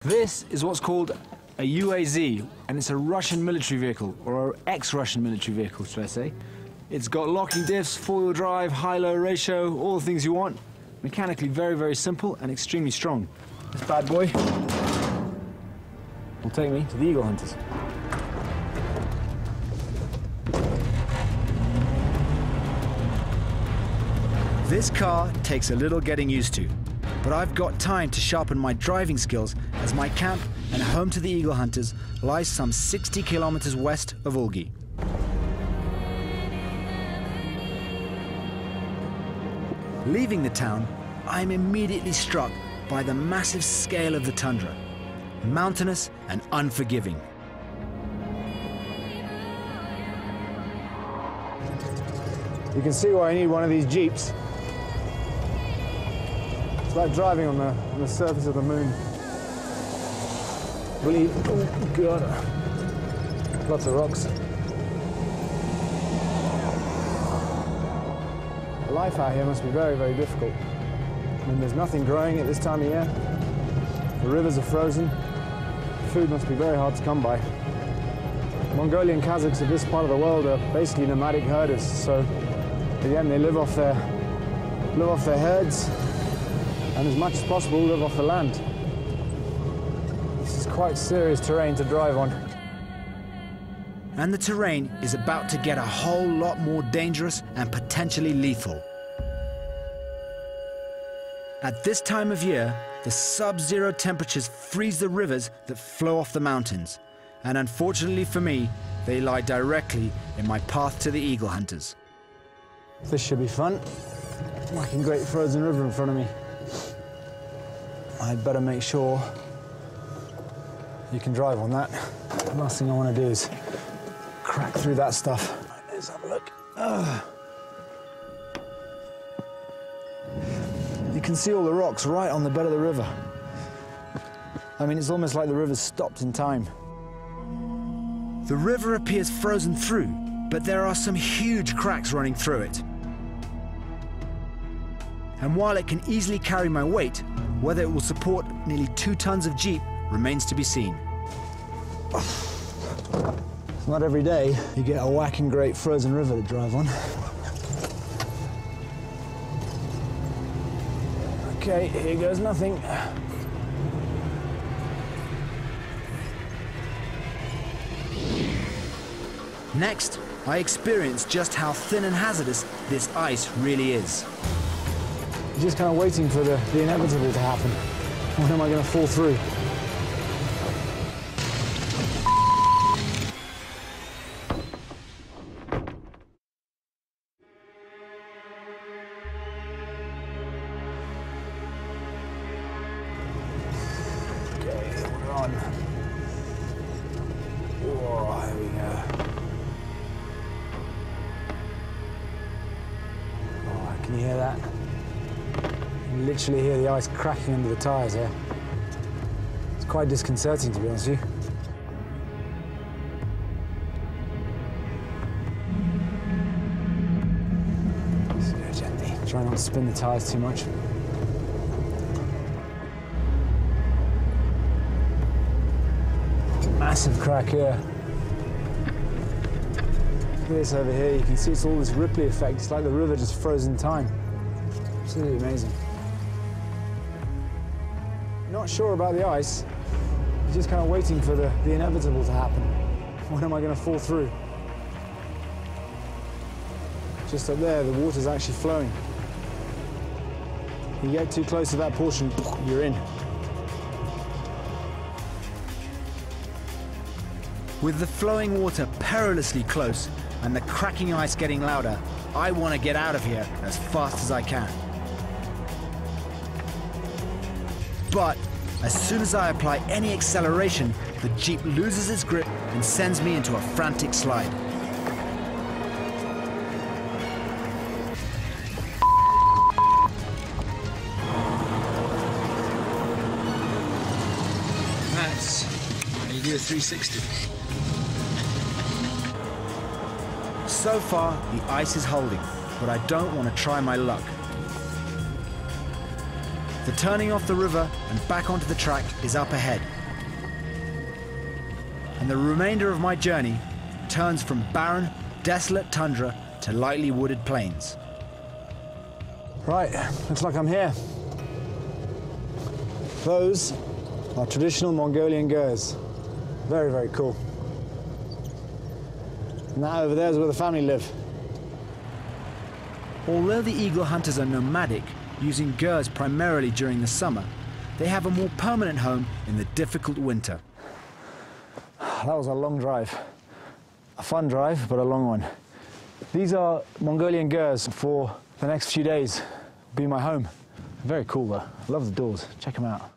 This is what's called a UAZ, and it's a Russian military vehicle, or ex-Russian military vehicle, should I say. It's got locking diffs, four-wheel drive, high-low ratio, all the things you want. Mechanically very, very simple and extremely strong. This bad boy will take me to the eagle hunters. This car takes a little getting used to, but I've got time to sharpen my driving skills as my camp and home to the eagle hunters lies some 60 kilometers west of Ulgi. Leaving the town, I'm immediately struck by the massive scale of the tundra, mountainous and unforgiving. You can see why I need one of these Jeeps. It's like driving on the surface of the moon. Oh God, lots of rocks. Life out here must be very, very difficult. I mean, there's nothing growing at this time of year. The rivers are frozen. Food must be very hard to come by. Mongolian Kazakhs of this part of the world are basically nomadic herders, so again, they live off their herds, and as much as possible live off the land. This is quite serious terrain to drive on. And the terrain is about to get a whole lot more dangerous and potentially lethal. At this time of year, the sub-zero temperatures freeze the rivers that flow off the mountains. And unfortunately for me, they lie directly in my path to the eagle hunters. This should be fun. Whacking Great Frozen River in front of me. I'd better make sure you can drive on that. The last thing I want to do is crack through that stuff. Right, let's have a look. You can see all the rocks right on the bed of the river. I mean, it's almost like the river's stopped in time. The river appears frozen through, but there are some huge cracks running through it. And while it can easily carry my weight, whether it will support nearly 2 tons of Jeep remains to be seen. It's not every day you get a whacking great frozen river to drive on. Okay, here goes nothing. Next, I experience just how thin and hazardous this ice really is. Just kind of waiting for the inevitable to happen. When am I going to fall through? Okay, we're on. Whoa, here we go. Oh, can you hear that? You can literally hear the ice cracking under the tyres here. It's quite disconcerting, to be honest with you. Just go gently. Try not to spin the tyres too much. Massive crack here. Look at this over here. You can see it's all this Ripley effect. It's like the river just froze in time. Absolutely amazing. Not sure about the ice. Just kind of waiting for the inevitable to happen. When am I going to fall through? Just up there, the water's actually flowing. You get too close to that portion, you're in. With the flowing water perilously close and the cracking ice getting louder, I want to get out of here as fast as I can. But as soon as I apply any acceleration, the Jeep loses its grip and sends me into a frantic slide. That's how you do a 360. So far, the ice is holding, but I don't want to try my luck. The turning off the river and back onto the track is up ahead. And the remainder of my journey turns from barren, desolate tundra to lightly wooded plains. Right, looks like I'm here. Those are traditional Mongolian gers. Very, very cool. And that over there is where the family live. Although the eagle hunters are nomadic, using gers primarily during the summer, they have a more permanent home in the difficult winter. That was a long drive. A fun drive, but a long one. These are Mongolian gers for the next few days. Be my home. Very cool though. I love the doors. Check them out.